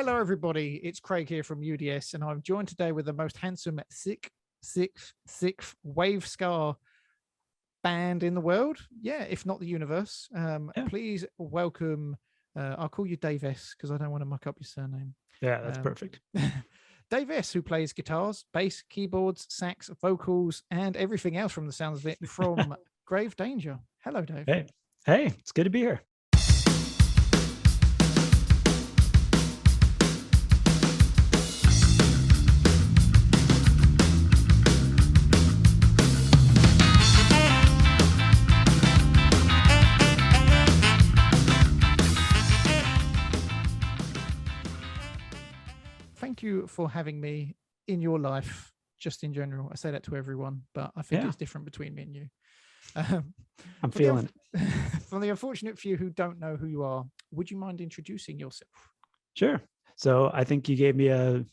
Hello, everybody. It's Craig here from UDS, and I'm joined today with the most handsome sixth wave ska band in the world. Yeah, if not the universe. Yeah. Please welcome. I'll call you Dave S because I don't want to muck up your surname. Yeah, that's perfect. Dave S, who plays guitars, bass, keyboards, sax, vocals, and everything else from the sounds of it from Grave Danger. Hello, Dave. Hey, it's good to be here. Thank you for having me in your life, just in general. I say that to everyone, but I think it's different between me and you. I'm feeling it. For the unfortunate few who don't know who you are, would you mind introducing yourself? Sure. So I think you gave me a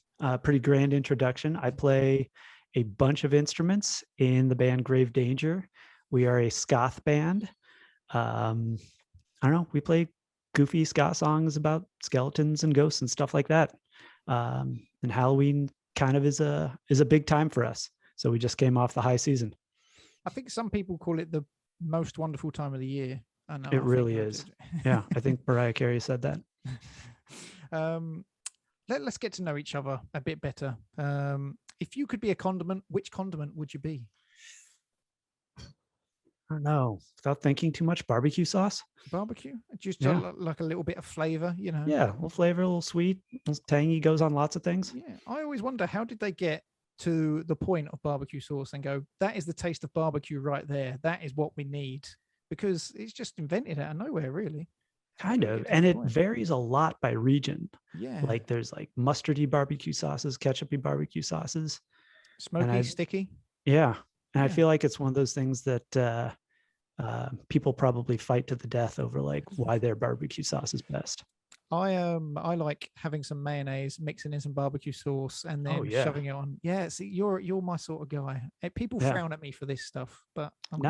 pretty grand introduction. I play a bunch of instruments in the band Grave Danger. We are a ska goth band. I don't know. We play goofy ska songs about skeletons and ghosts and stuff like that. And Halloween kind of is a big time for us. So we just came off the high season. I think some people call it the most wonderful time of the year. I know it really is. Yeah, I think Mariah Carey said that. Let's get to know each other a bit better. If you could be a condiment, which condiment would you be? I don't know. Without thinking too much, barbecue sauce. Barbecue? Just like a little bit of flavor, you know? Yeah, a little flavor, a little sweet, a little tangy, goes on lots of things. Yeah, I always wonder, how did they get to the point of barbecue sauce and go, that is the taste of barbecue right there. That is what we need. Because it's just invented out of nowhere, really. Kind of. And it varies a lot by region. Yeah. Like there's like mustardy barbecue sauces, ketchupy barbecue sauces. Smoky, sticky. Yeah. And I feel like it's one of those things that people probably fight to the death over, like why their barbecue sauce is best. I like having some mayonnaise, mixing in some barbecue sauce, and then shoving it on. Yeah, see, you're my sort of guy. People frown at me for this stuff, but I'm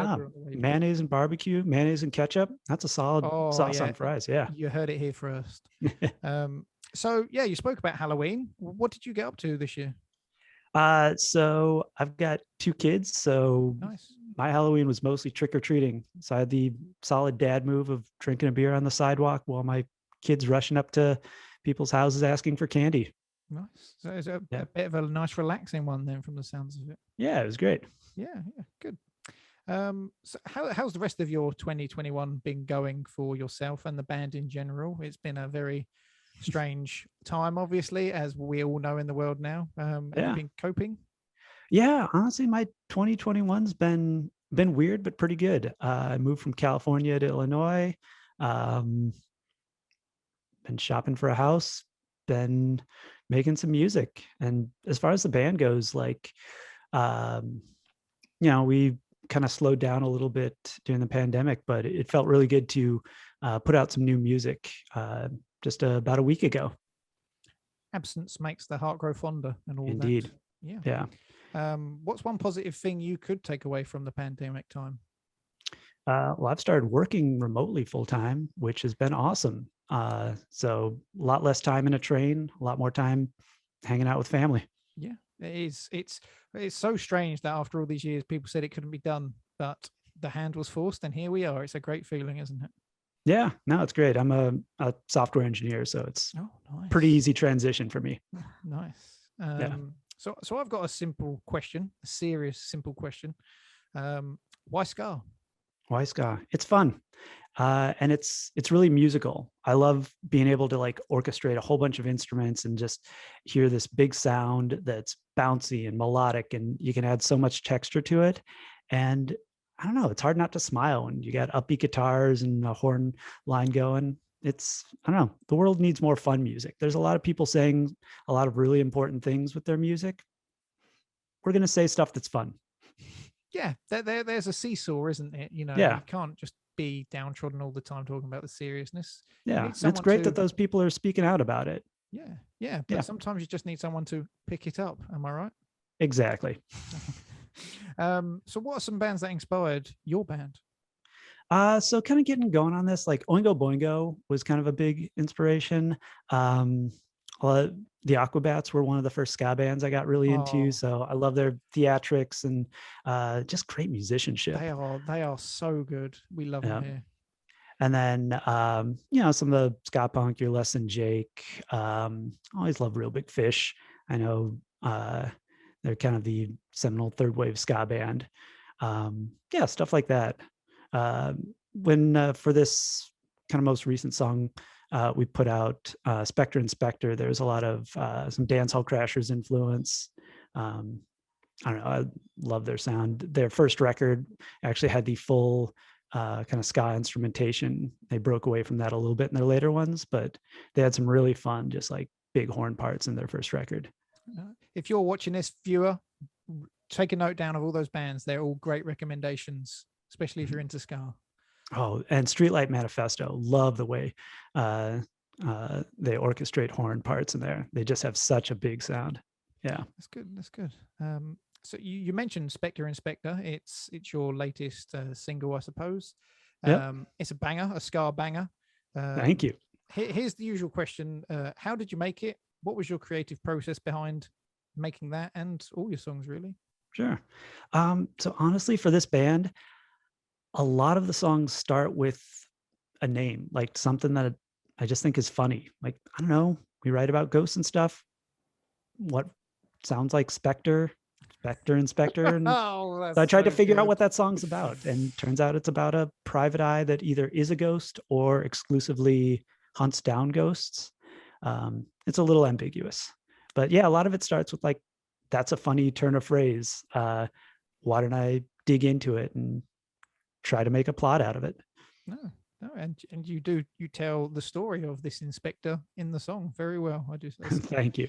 mayonnaise and barbecue, mayonnaise and ketchup. That's a solid sauce on fries. Yeah, you heard it here first. So yeah, you spoke about Halloween. What did you get up to this year? So I've got 2 kids. So nice. My Halloween was mostly trick or treating. So I had the solid dad move of drinking a beer on the sidewalk while my kids rushing up to people's houses asking for candy. Nice. So it's a bit of a nice relaxing one then, from the sounds of it. Yeah, it was great. Yeah, good. So how's the rest of your 2021 been going for yourself and the band in general? It's been a very strange time, obviously, as we all know in the world now. Have you been coping? Yeah, honestly, my 2021's been weird, but pretty good. I moved from California to Illinois. Been shopping for a house, been making some music. And as far as the band goes, like, we kind of slowed down a little bit during the pandemic, but it felt really good to put out some new music just about a week ago. Absence makes the heart grow fonder and all Indeed. that. Yeah. What's one positive thing you could take away from the pandemic time? Well, I've started working remotely full time, which has been awesome. So a lot less time in a train, a lot more time hanging out with family. Yeah, it is. It's so strange that after all these years, people said it couldn't be done, but the hand was forced, and here we are. It's a great feeling, isn't it? Yeah, no, it's great. I'm a software engineer, so it's pretty easy transition for me. Nice. So I've got a simple question, a serious, simple question. Why ska? Why ska? It's fun. And it's really musical. I love being able to like orchestrate a whole bunch of instruments and just hear this big sound that's bouncy and melodic, and you can add so much texture to it. And I don't know, it's hard not to smile when you got upbeat guitars and a horn line going. I don't know, the world needs more fun music. There's a lot of people saying a lot of really important things with their music. We're going to say stuff that's fun. Yeah, there's a seesaw, isn't it? You can't just be downtrodden all the time talking about the seriousness. Yeah, it's great that those people are speaking out about it. Yeah, but sometimes you just need someone to pick it up. Am I right? Exactly. So what are some bands that inspired your band? So kind of getting going on this, like Oingo Boingo was kind of a big inspiration. The Aquabats were one of the first ska bands I got really into. Oh, So I love their theatrics and just great musicianship. they are so good. We love them Yeah. here. And then, some of the ska punk, You're Less Than Jake. Always love Real Big Fish. I know they're kind of the seminal third wave ska band. Stuff like that. When for this kind of most recent song, we put out Spectre Inspector. There's a lot of some Dancehall Crashers influence. I don't know. I love their sound. Their first record actually had the full kind of ska instrumentation. They broke away from that a little bit in their later ones, but they had some really fun, just like big horn parts in their first record. If you're watching this, viewer, take a note down of all those bands. They're all great recommendations, especially if you're into ska. Oh, and Streetlight Manifesto. Love the way they orchestrate horn parts in there. They just have such a big sound. Yeah, that's good. That's good. So you mentioned Spectre Inspector. It's your latest single, I suppose. It's a banger, a ska banger. Thank you. Here's the usual question: how did you make it? What was your creative process behind making that and all your songs, really? Sure. So honestly, for this band, a lot of the songs start with a name, like something that I just think is funny. Like, I don't know, we write about ghosts and stuff. What sounds like Spectre Inspector. And so I tried to figure out what that song's about. And turns out it's about a private eye that either is a ghost or exclusively hunts down ghosts. It's a little ambiguous. But yeah, a lot of it starts with like, that's a funny turn of phrase. Why don't I dig into it and try to make a plot out of it? No, and you tell the story of this inspector in the song very well. I do say so. Thank you.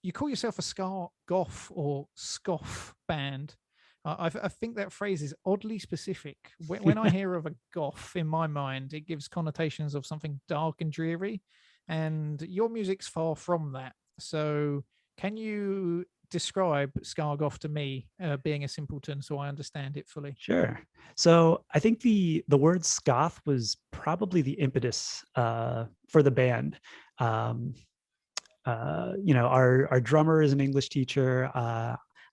You call yourself a Ska Goth or Scoff band. I think that phrase is oddly specific. When I hear of a goth, in my mind, it gives connotations of something dark and dreary, and your music's far from that. So, can you describe Ska Goth to me, being a simpleton, so I understand it fully? Sure. So I think the word Skath was probably the impetus for the band. Our drummer is an English teacher.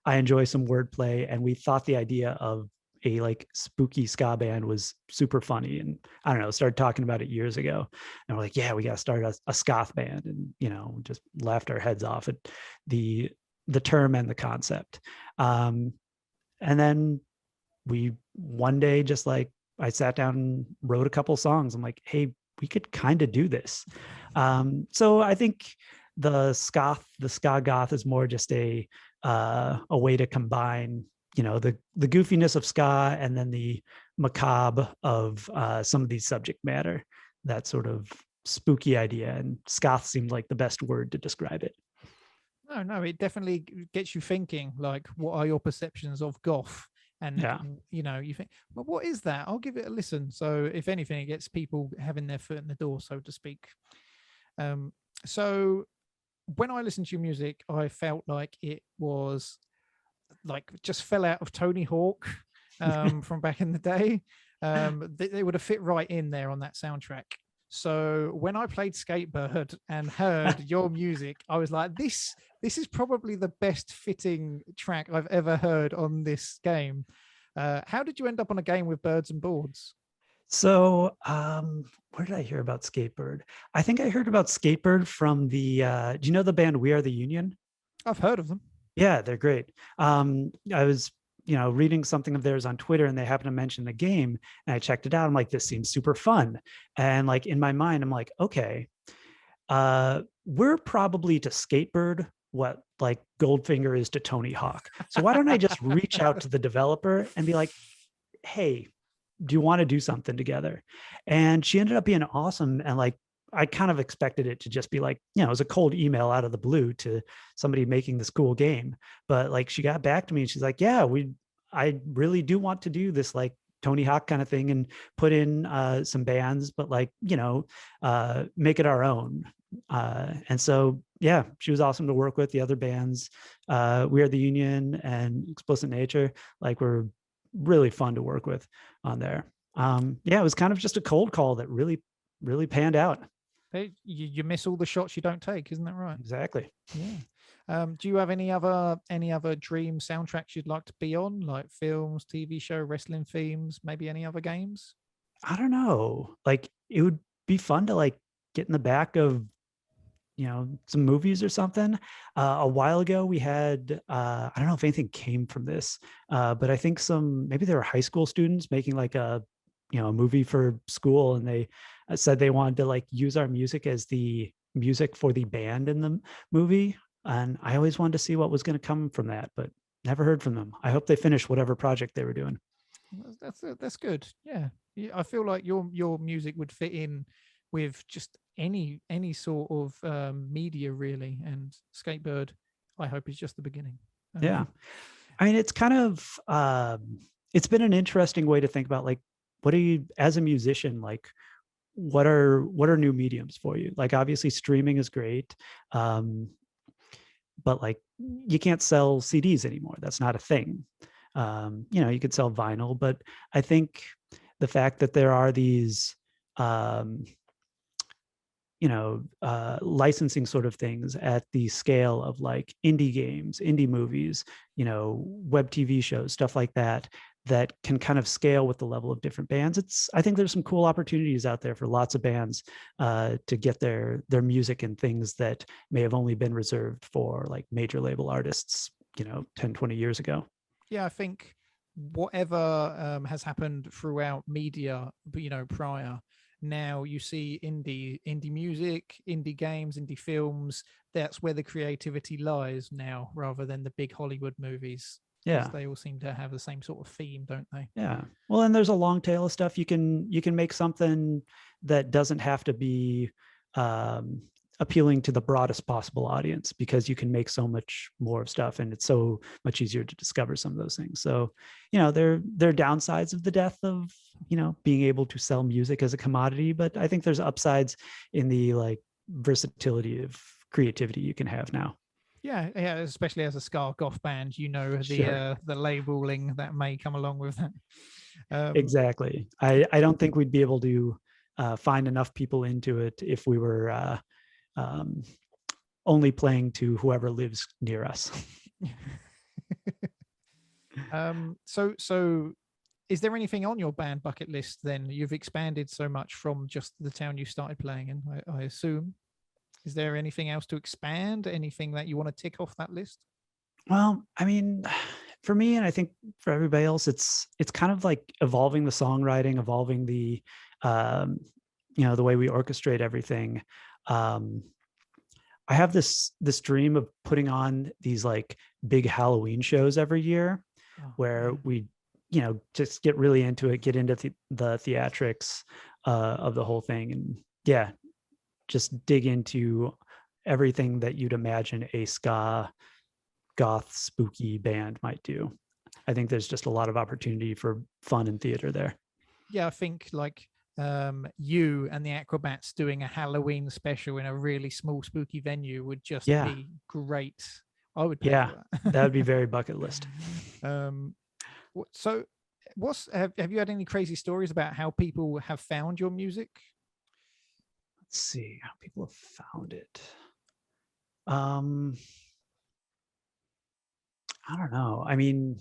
I enjoy some wordplay, and we thought the idea of a like spooky ska band was super funny. And I don't know, started talking about it years ago, and we're like, yeah, we got to start a ska band, and just laughed our heads off at the term and the concept. And then we one day just like I sat down and wrote a couple songs. I'm like, hey, we could kind of do this. So I think the ska goth is more just a way to combine, the goofiness of ska and then the macabre of some of these subject matter, that sort of spooky idea. And Skath seemed like the best word to describe it. No, it definitely gets you thinking, like, what are your perceptions of goth? And, you think, well, what is that? I'll give it a listen. So if anything, it gets people having their foot in the door, so to speak. So when I listened to your music, I felt like it was like just fell out of Tony Hawk from back in the day. They would have fit right in there on that soundtrack. So when I played Skateboard and heard your music, I was like, this is probably the best fitting track I've ever heard on this game. How did you end up on a game with birds and boards? So where did I hear about Skateboard? I think I heard about Skateboard from the, do you know the band We Are the Union? I've heard of them. Yeah, they're great. I was reading something of theirs on Twitter, and they happened to mention the game, and I checked it out. I'm like, this seems super fun. And like in my mind, I'm like, okay, we're probably to Skateboard what like Goldfinger is to Tony Hawk. So why don't I just reach out to the developer and be like, hey, do you want to do something together? And she ended up being awesome. And like, I kind of expected it to just be like, it was a cold email out of the blue to somebody making this cool game. But like, she got back to me and she's like, yeah, I really do want to do this like Tony Hawk kind of thing and put in some bands, but like, make it our own. And so, yeah, she was awesome to work with. The other bands, We Are the Union and Explicit Nature, like were really fun to work with on there. It was kind of just a cold call that really, really panned out. You miss all the shots you don't take, isn't that right? Exactly. Yeah. Do you have any other dream soundtracks you'd like to be on, like films, TV show, wrestling themes, maybe any other games? I don't know. Like it would be fun to like get in the back of some movies or something. A while ago we had I don't know if anything came from this, but I think maybe there were high school students making like a movie for school, and they said they wanted to like use our music as the music for the band in the movie. And I always wanted to see what was going to come from that, but never heard from them. I hope they finished whatever project they were doing. That's good. Yeah. I feel like your music would fit in with just any sort of media really, and Skateboard, I hope, is just the beginning. Yeah. I mean, it's kind of it's been an interesting way to think about like, what are you as a musician, like what are new mediums for you? Like obviously streaming is great, but like you can't sell CDs anymore. That's not a thing. You could sell vinyl, but I think the fact that there are these licensing sort of things at the scale of like indie games, indie movies, web TV shows, stuff like that, that can kind of scale with the level of different bands. I think there's some cool opportunities out there for lots of bands to get their music in things that may have only been reserved for like major label artists, 10, 20 years ago. Yeah, I think whatever has happened throughout media, prior, now you see indie music, indie games, indie films. That's where the creativity lies now, rather than the big Hollywood movies. Yeah, they all seem to have the same sort of theme, don't they? Yeah. Well, and there's a long tail of stuff. You can make something that doesn't have to be appealing to the broadest possible audience, because you can make so much more stuff, and it's so much easier to discover some of those things. So, there are downsides of the death of, being able to sell music as a commodity, but I think there's upsides in the like versatility of creativity you can have now. Yeah, especially as a Ska Goth band, Sure. the labeling that may come along with that. Exactly. I don't think we'd be able to find enough people into it if we were only playing to whoever lives near us. So is there anything on your band bucket list then? You've expanded so much from just the town you started playing in, I assume. Is there anything else to expand? Anything that you want to tick off that list? Well, I mean, for me, and I think for everybody else, it's kind of like evolving the songwriting, evolving the the way we orchestrate everything. I have this dream of putting on these like big Halloween shows every year, where we just get really into it, get into the theatrics of the whole thing, and just dig into everything that you'd imagine a ska goth spooky band might do. I think there's just a lot of opportunity for fun and theater there. Yeah, I think like you and the Acrobats doing a Halloween special in a really small spooky venue would just be great. I would pay for that. That would be very bucket list. So have you had any crazy stories about how people have found your music? Let's see how people have found it. I don't know. I mean,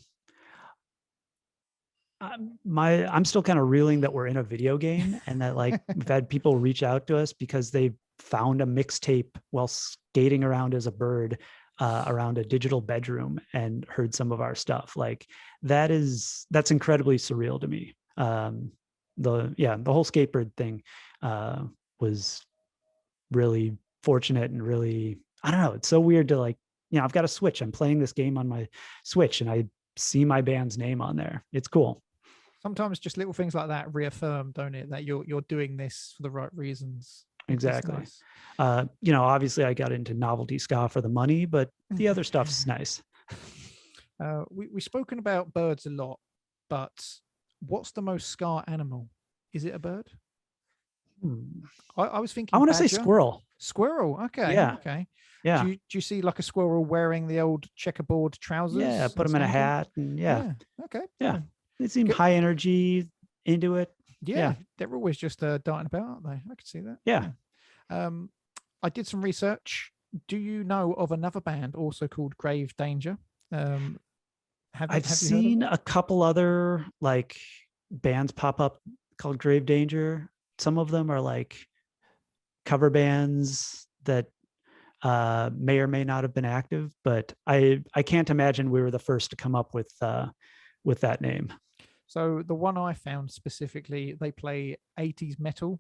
I'm still kind of reeling that we're in a video game, and that like we've had people reach out to us because they found a mixtape while skating around as a bird around a digital bedroom and heard some of our stuff. Like that's incredibly surreal to me. The whole Skateboard thing was really fortunate, and really, I don't know, it's so weird to like, I've got a Switch, I'm playing this game on my Switch, and I see my band's name on there. It's cool. Sometimes just little things like that reaffirm, don't it, that you're doing this for the right reasons. Exactly. Nice. Obviously I got into novelty ska for the money, but the other stuff's nice. We've spoken about birds a lot, but what's the most ska animal? Is it a bird? I was thinking I want to say squirrel. Squirrel. Okay. Yeah. Okay. Yeah. Do you see like a squirrel wearing the old checkerboard trousers? Yeah. Put them in a hat. And Okay. Yeah. They seem high energy, into it. Yeah. They're always just darting about, aren't they? I could see that. Yeah. I did some research. Do you know of another band also called Grave Danger? I've seen a couple other like bands pop up called Grave Danger. Some of them are like cover bands that may or may not have been active, but I can't imagine we were the first to come up with that name. So the one I found specifically, they play 80s metal.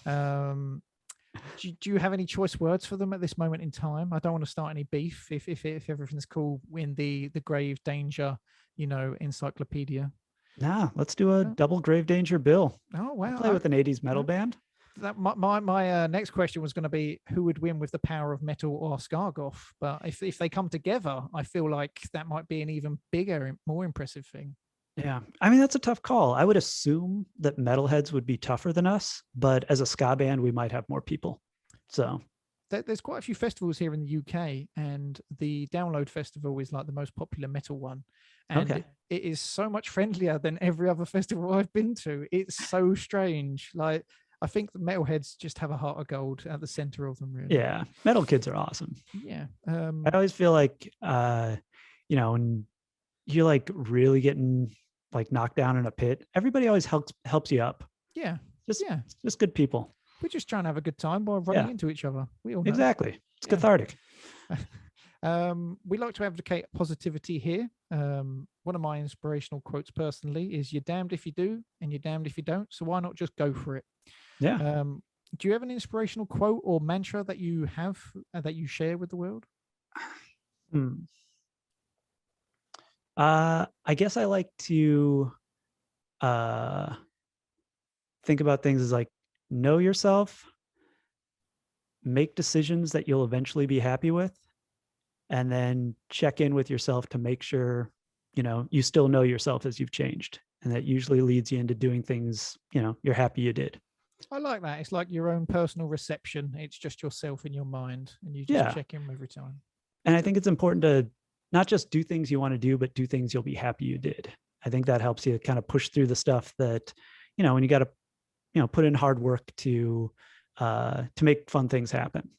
Do you have any choice words for them at this moment in time? I don't want to start any beef if everything's cool in the Grave Danger, encyclopedia. Nah, let's do a double Grave Danger bill. Oh wow! I'll play with an 80s metal band. That my next question was going to be who would win with the power of metal or Ska Goth, but if they come together, I feel like that might be an even bigger, more impressive thing. Yeah, I mean that's a tough call. I would assume that Metalheads would be tougher than us, but as a ska band, we might have more people. So there's quite a few festivals here in the UK, and the Download Festival is like the most popular metal one, and it is so much friendlier than every other festival I've been to. It's so strange. Like I think the Metalheads just have a heart of gold at the center of them. Really. Yeah, metal kids are awesome. Yeah, I always feel like when you're like really getting like knocked down in a pit, everybody always helps you up. Yeah, just good people. We're just trying to have a good time while running into each other. We all know. Exactly. It's cathartic. We like to advocate positivity here. One of my inspirational quotes personally is, "You're damned if you do, and you're damned if you don't. So why not just go for it?" Yeah. Do you have an inspirational quote or mantra that you have that you share with the world? I guess I like to think about things as like know yourself, make decisions that you'll eventually be happy with, and then check in with yourself to make sure, you still know yourself as you've changed. And that usually leads you into doing things, you're happy you did. I like that. It's like your own personal reception. It's just yourself in your mind, and you just check in every time. And I think it's important to not just do things you want to do, but do things you'll be happy you did. I think that helps you kind of push through the stuff that, when you got to, put in hard work to make fun things happen.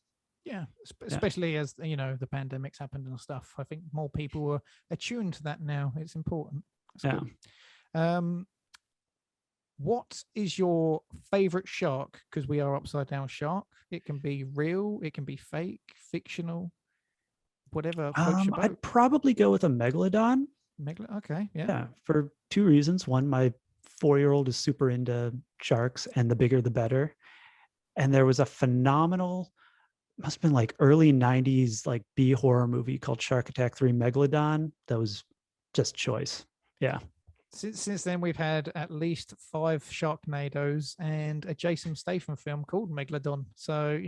Yeah, especially as the pandemic's happened and stuff. I think more people are attuned to that now. It's important. That's good. What is your favorite shark? Because we are upside down shark. It can be real, it can be fake, fictional, whatever. I'd probably go with a megalodon. Okay, yeah, for two reasons. One, my 4-year-old is super into sharks, and the bigger the better. And there was a phenomenal, must have been like early 90s like B horror movie called Shark Attack 3 Megalodon that was just choice. Yeah. Since then, we've had at least 5 Sharknadoes and a Jason Statham film called Megalodon. So,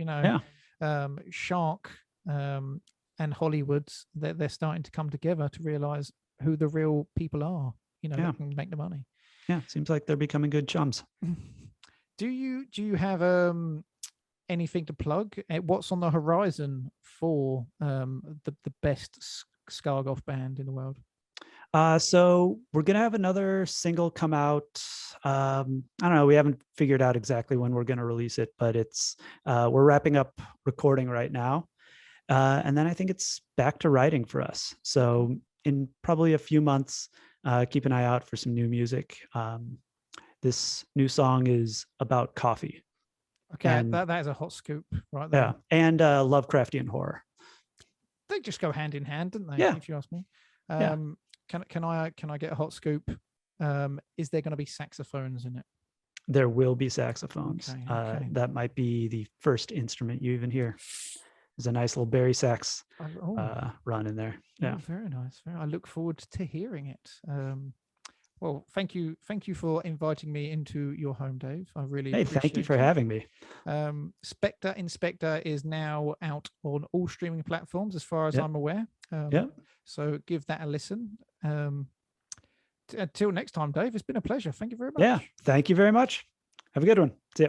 Shark and Hollywood's, they're starting to come together to realize who the real people are, that can make the money. Yeah, seems like they're becoming good chums. Do you have anything to plug? What's on the horizon for the best Ska Goth band in the world? So we're going to have another single come out. I don't know. We haven't figured out exactly when we're going to release it, but we're wrapping up recording right now. And then I think it's back to writing for us. So in probably a few months, keep an eye out for some new music. This new song is about coffee. Okay, and that is a hot scoop right there. Yeah, and Lovecraftian horror. They just go hand in hand, don't they? Yeah. If you ask me. Can I get a hot scoop? Is there going to be saxophones in it? There will be saxophones. Okay. That might be the first instrument you even hear. There's a nice little Barry sax run in there. Yeah, very nice. I look forward to hearing it. Well, thank you for inviting me into your home, Dave. I really appreciate thank you for having me. Spectre Inspector is now out on all streaming platforms, as far as I'm aware. So give that a listen. Until next time, Dave, it's been a pleasure. Thank you very much. Yeah, thank you very much. Have a good one. See ya.